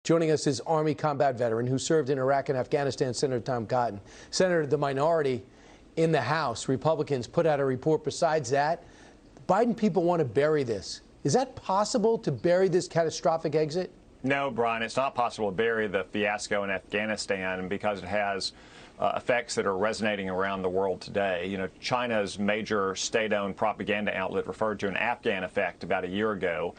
Joining us is Army combat veteran who served in Iraq and Afghanistan, Senator Tom Cotton. Senator, the minority in the House, Republicans, put out a report. Besides that, Biden people want to bury this. Is that possible, to bury this catastrophic exit? No, Brian, it's not possible to bury the fiasco in Afghanistan because it has effects that are resonating around the world today. You know, China's major state-owned propaganda outlet referred to an Afghan effect about a year ago.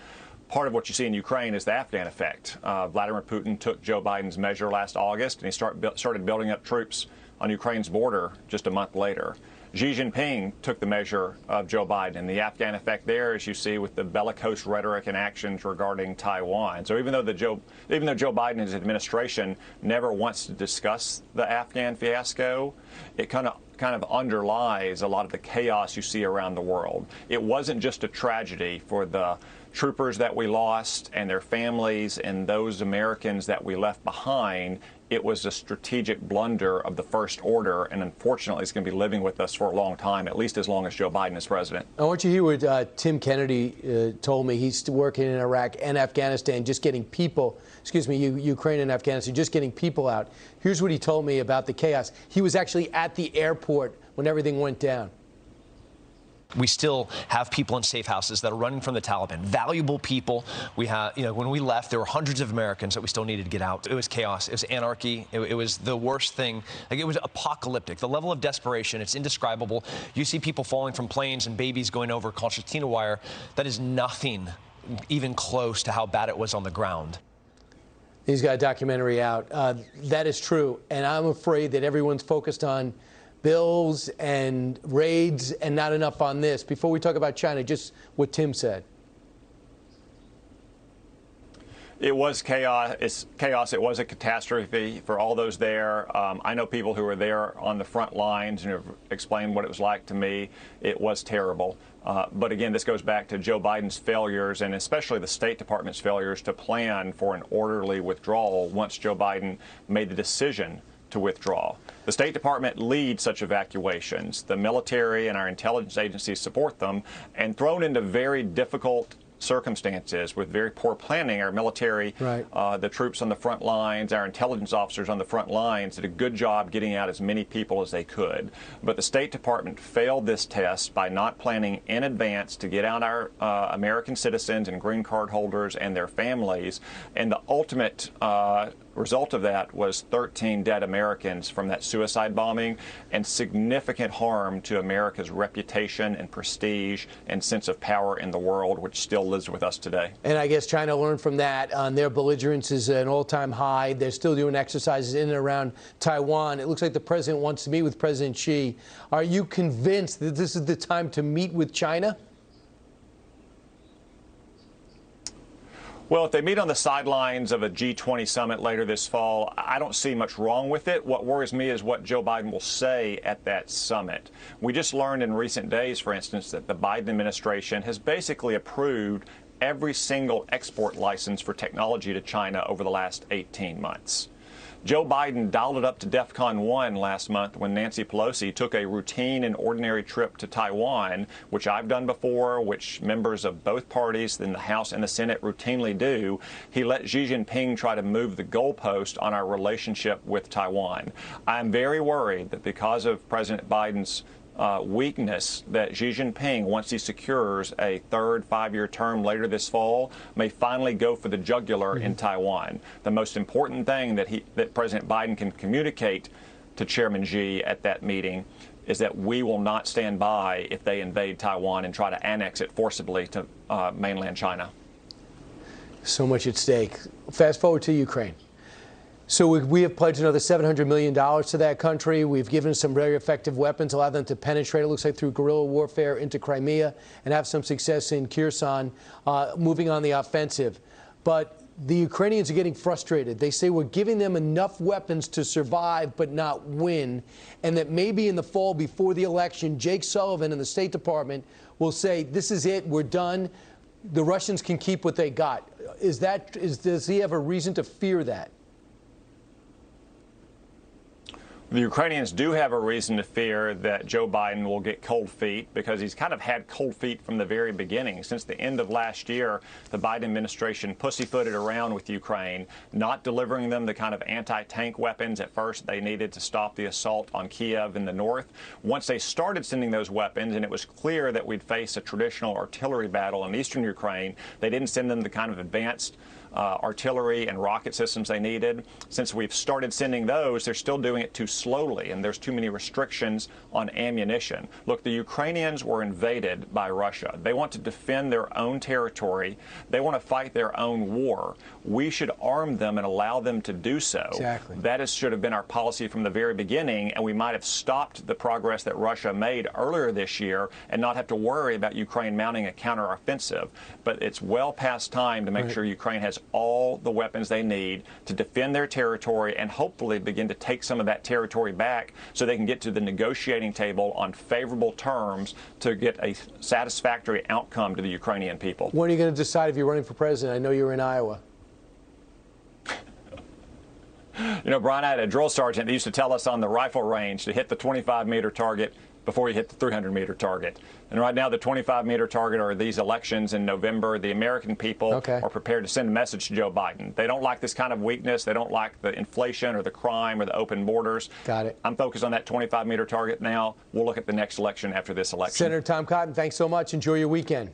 Part of what you see in Ukraine is the Afghan effect. Vladimir Putin took Joe Biden's measure last August, and he started building up troops on Ukraine's border just a month later. Xi Jinping took the measure of Joe Biden. The Afghan effect there, as you see, with the bellicose rhetoric and actions regarding Taiwan. So even though Joe Biden and his administration never wants to discuss the Afghan fiasco, it kind of underlies a lot of the chaos you see around the world. It wasn't just a tragedy for the troopers that we lost and their families and those Americans that we left behind. It was a strategic blunder of the First Order, and unfortunately it's going to be living with us for a long time, at least as long as Joe Biden is president. I want you to hear what Tim Kennedy told me. He's working in Iraq and Afghanistan, just getting people, Ukraine and Afghanistan, just getting people out. Here's what he told me about the chaos. He was actually at the airport when everything went down. We still have people in safe houses that are running from the Taliban, valuable people. We have, when we left, there were hundreds of Americans that we still needed to get out. It was chaos. It was anarchy. It was the worst thing. Like, it was apocalyptic. The level of desperation, it's indescribable. You see people falling from planes and babies going over concertina wire. That is nothing even close to how bad it was on the ground. He's got a documentary out. That is true. And I'm afraid that everyone's focused on bills and raids and not enough on this. Before we talk about China, just what Tim said. It was chaos. It's chaos. It was a catastrophe for all those there. I know people who were there on the front lines and have explained what it was like to me. It was terrible. But again, this goes back to Joe Biden's failures, and especially the State Department's failures to plan for an orderly withdrawal once Joe Biden made the decision to withdraw. The State Department leads such evacuations. The military and our intelligence agencies support them, and thrown into very difficult circumstances with very poor planning, our military, the troops on the front lines, our intelligence officers on the front lines did a good job getting out as many people as they could. But the State Department failed this test by not planning in advance to get out our American citizens and green card holders and their families. And the ultimate result of that was 13 dead Americans from that suicide bombing, and significant harm to America's reputation and prestige and sense of power in the world, which still lives with us today. And I guess China learned from that. Their belligerence is an all-time high. They're still doing exercises in and around Taiwan. It looks like the president wants to meet with President Xi. Are you convinced that this is the time to meet with China? Well, if they meet on the sidelines of a G20 summit later this fall, I don't see much wrong with it. What worries me is what Joe Biden will say at that summit. We just learned in recent days, for instance, that the Biden administration has basically approved every single export license for technology to China over the last 18 months. Joe Biden dialed it up to DEFCON 1 last month when Nancy Pelosi took a routine and ordinary trip to Taiwan, which I've done before, which members of both parties in the House and the Senate routinely do. He let Xi Jinping try to move the goalpost on our relationship with Taiwan. I'm very worried that because of President Biden's weakness, that Xi Jinping, once he secures a third 5-year term later this fall, may finally go for the jugular in Taiwan. The most important thing that President Biden can communicate to Chairman Xi at that meeting is that we will not stand by if they invade Taiwan and try to annex it forcibly to mainland China. So much at stake. Fast forward to Ukraine. So we have pledged another $700 million to that country. We've given some very effective weapons, allow them to penetrate, it looks like, through guerrilla warfare into Crimea and have some success in Kherson, moving on the offensive. But the Ukrainians are getting frustrated. They say we're giving them enough weapons to survive but not win, and that maybe in the fall before the election, Jake Sullivan and the State Department will say, this is it, we're done. The Russians can keep what they got. Does he have a reason to fear that? The Ukrainians do have a reason to fear that Joe Biden will get cold feet, because he's kind of had cold feet from the very beginning. Since the end of last year, the Biden administration pussyfooted around with Ukraine, not delivering them the kind of anti-tank weapons at first they needed to stop the assault on Kiev in the north. Once they started sending those weapons, and it was clear that we'd face a traditional artillery battle in eastern Ukraine, they didn't send them the kind of advanced artillery and rocket systems they needed. Since we've started sending those, they're still doing it too slowly, and there's too many restrictions on ammunition. Look, the Ukrainians were invaded by Russia. They want to defend their own territory. They want to fight their own war. We should arm them and allow them to do so. Exactly. That should have been our policy from the very beginning, and we might have stopped the progress that Russia made earlier this year and not have to worry about Ukraine mounting a counteroffensive. But it's well past time to make sure Ukraine has all the weapons they need to defend their territory and hopefully begin to take some of that territory back so they can get to the negotiating table on favorable terms to get a satisfactory outcome to the Ukrainian people. When are you going to decide if you're running for president? I know you're in Iowa. You know, Brian, I had a drill sergeant that used to tell us on the rifle range to hit the 25-meter target before you hit the 300-meter target. And right now, the 25-meter target are these elections in November. The American people are prepared to send a message to Joe Biden. They don't like this kind of weakness. They don't like the inflation or the crime or the open borders. Got it. I'm focused on that 25-meter target now. We'll look at the next election after this election. Senator Tom Cotton, thanks so much. Enjoy your weekend.